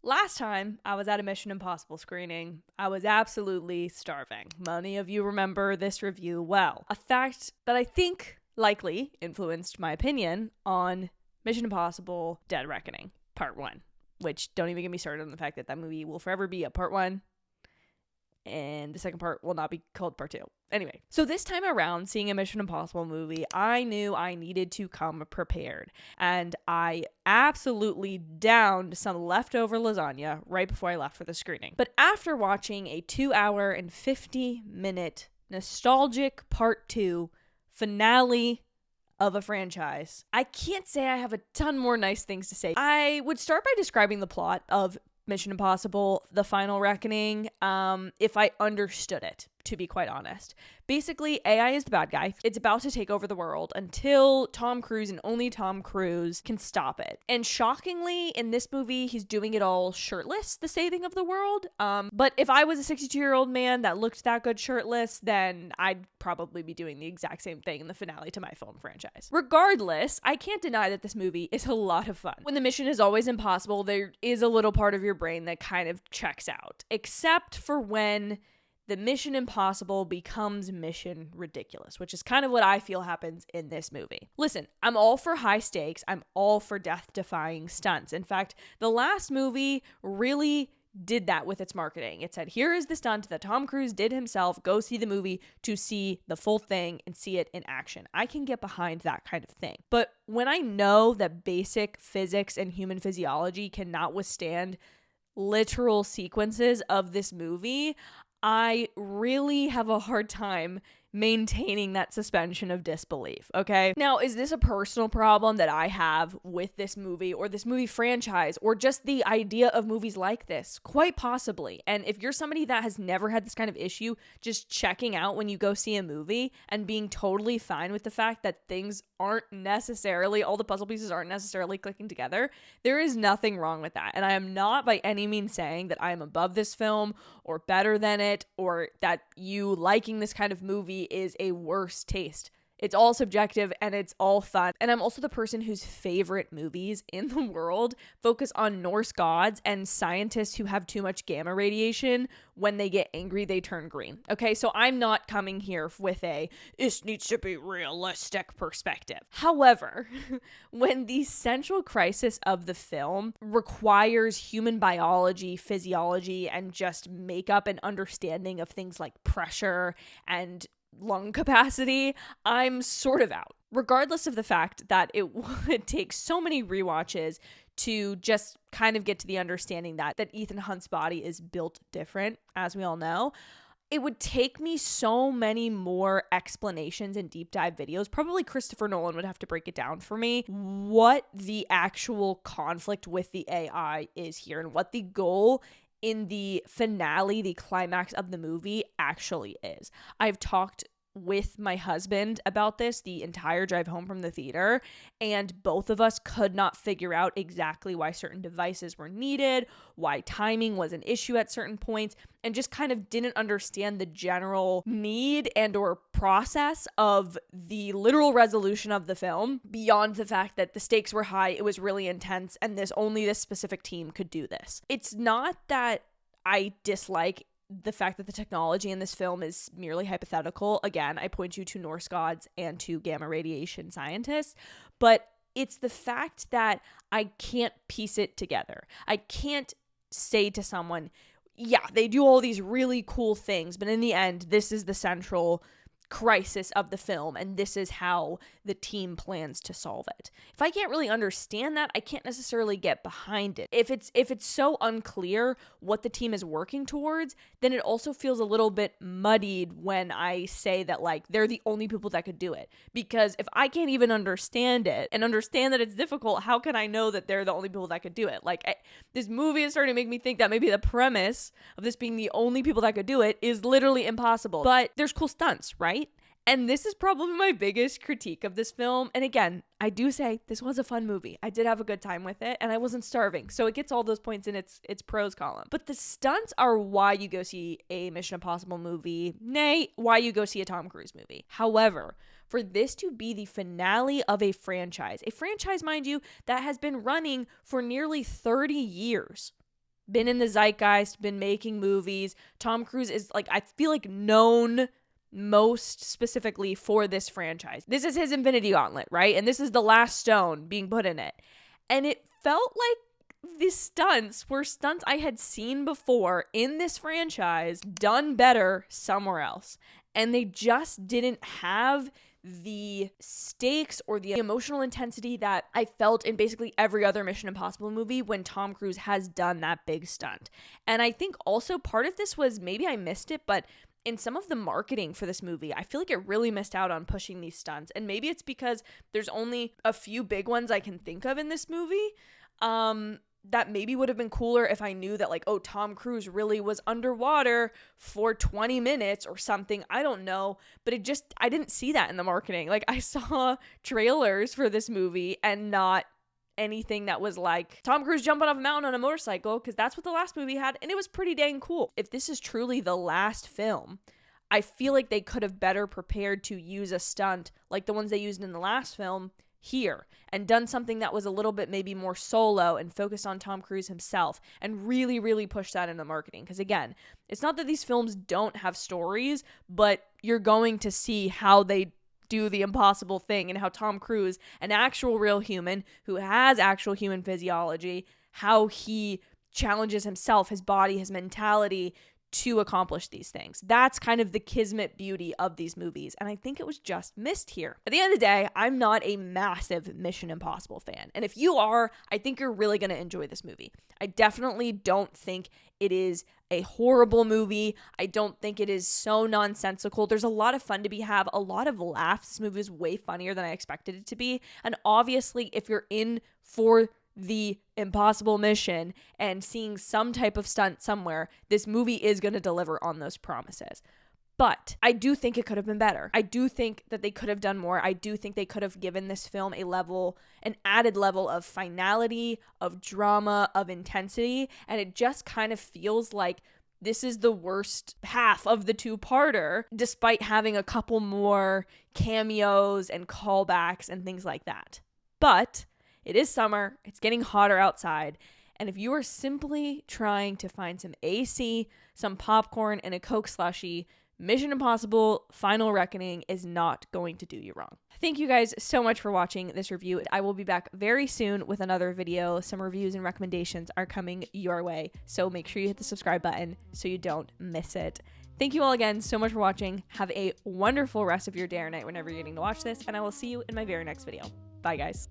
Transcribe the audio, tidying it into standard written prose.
Last time I was at a Mission Impossible screening, I was absolutely starving. Many of you remember this review well. A fact that I think likely influenced my opinion on Mission Impossible Dead Reckoning, Part 1. Which, don't even get me started on the fact that that movie will forever be a Part 1. And the second part will not be called Part 2. Anyway, so this time around, seeing a Mission Impossible movie, I knew I needed to come prepared. And I absolutely downed some leftover lasagna right before I left for the screening. But after watching a 2-hour and 50-minute nostalgic Part 2 finale of a franchise, I can't say I have a ton more nice things to say. I would start by describing the plot of Mission Impossible, The Final Reckoning, if I understood it, to be quite honest. Basically, AI is the bad guy. It's about to take over the world until Tom Cruise and only Tom Cruise can stop it. And shockingly, in this movie, he's doing it all shirtless, the saving of the world. But if I was a 62-year-old man that looked that good shirtless, then I'd probably be doing the exact same thing in the finale to my film franchise. Regardless, I can't deny that this movie is a lot of fun. When the mission is always impossible, there is a little part of your brain that kind of checks out. Except for when the Mission Impossible becomes Mission Ridiculous, which is kind of what I feel happens in this movie. Listen, I'm all for high stakes. I'm all for death-defying stunts. In fact, the last movie really did that with its marketing. It said, here is the stunt that Tom Cruise did himself. Go see the movie to see the full thing and see it in action. I can get behind that kind of thing. But when I know that basic physics and human physiology cannot withstand literal sequences of this movie, I really have a hard time maintaining that suspension of disbelief, okay? Now, is this a personal problem that I have with this movie or this movie franchise or just the idea of movies like this? Quite possibly. And if you're somebody that has never had this kind of issue, just checking out when you go see a movie and being totally fine with the fact that things aren't necessarily, all the puzzle pieces aren't necessarily clicking together, there is nothing wrong with that. And I am not by any means saying that I am above this film or better than it or that you liking this kind of movie is a worse taste. It's all subjective and it's all fun. And I'm also the person whose favorite movies in the world focus on Norse gods and scientists who have too much gamma radiation. When they get angry, they turn green. Okay, so I'm not coming here with this needs to be realistic perspective. However, when the central crisis of the film requires human biology, physiology, and just makeup and understanding of things like pressure and lung capacity, I'm sort of out. Regardless of the fact that it would take so many rewatches to just kind of get to the understanding that Ethan Hunt's body is built different, as we all know, it would take me so many more explanations and deep dive videos. Probably Christopher Nolan would have to break it down for me what the actual conflict with the AI is here and what the goal in the finale, the climax of the movie actually is. I've talked with my husband about this the entire drive home from the theater, and both of us could not figure out exactly why certain devices were needed, why timing was an issue at certain points, and just kind of didn't understand the general need and or process of the literal resolution of the film beyond the fact that the stakes were high, it was really intense, and only this specific team could do this. It's not that I dislike the fact that the technology in this film is merely hypothetical. Again, I point you to Norse gods and to gamma radiation scientists, but it's the fact that I can't piece it together. I can't say to someone, yeah, they do all these really cool things, but in the end, this is the central crisis of the film, and this is how the team plans to solve it. If I can't really understand that, I can't necessarily get behind it. If it's so unclear what the team is working towards, then it also feels a little bit muddied when I say that like they're the only people that could do it. Because if I can't even understand it and understand that it's difficult, how can I know that they're the only people that could do it? This movie is starting to make me think that maybe the premise of this being the only people that could do it is literally impossible. But there's cool stunts, right? And this is probably my biggest critique of this film. And again, I do say this was a fun movie. I did have a good time with it and I wasn't starving. So it gets all those points in its pros column. But the stunts are why you go see a Mission Impossible movie, nay, why you go see a Tom Cruise movie. However, for this to be the finale of a franchise, mind you, that has been running for nearly 30 years. been in the zeitgeist, been making movies. Tom Cruise is like, I feel like known most specifically for this franchise. This is his Infinity Gauntlet, right? And this is the last stone being put in it. And it felt like the stunts were stunts I had seen before in this franchise, done better somewhere else. And they just didn't have the stakes or the emotional intensity that I felt in basically every other Mission Impossible movie when Tom Cruise has done that big stunt. And I think also part of this was, maybe I missed it, but in some of the marketing for this movie, I feel like it really missed out on pushing these stunts. And maybe it's because there's only a few big ones I can think of in this movie. That maybe would have been cooler if I knew that, like, oh, Tom Cruise really was underwater for 20 minutes or something. I don't know. But I didn't see that in the marketing. Like, I saw trailers for this movie and not anything that was like Tom Cruise jumping off a mountain on a motorcycle, because that's what the last movie had, and it was pretty dang cool. If this is truly the last film, I feel like they could have better prepared to use a stunt like the ones they used in the last film here, and done something that was a little bit maybe more solo and focused on Tom Cruise himself, and really push that in the marketing. Because again, it's not that these films don't have stories, but you're going to see how they do the impossible thing, and how Tom Cruise, an actual real human who has actual human physiology, how he challenges himself, his body, his mentality to accomplish these things. That's kind of the kismet beauty of these movies, and I think it was just missed here. At the end of the day, I'm not a massive Mission Impossible fan, and if you are, I think you're really going to enjoy this movie. I definitely don't think it is a horrible movie. I don't think it is so nonsensical. There's a lot of fun to be had, a lot of laughs. This movie is way funnier than I expected it to be, and obviously, if you're in for the impossible mission and seeing some type of stunt somewhere, this movie is going to deliver on those promises. But I do think it could have been better. I do think that they could have done more. I do think they could have given this film an added level of finality, of drama, of intensity, and it just kind of feels like this is the worst half of the two-parter, despite having a couple more cameos and callbacks and things like that. But it is summer, it's getting hotter outside, and if you are simply trying to find some AC, some popcorn, and a Coke slushie, Mission Impossible Final Reckoning is not going to do you wrong. Thank you guys so much for watching this review. I will be back very soon with another video. Some reviews and recommendations are coming your way, so make sure you hit the subscribe button so you don't miss it. Thank you all again so much for watching. Have a wonderful rest of your day or night whenever you're getting to watch this, and I will see you in my very next video. Bye, guys.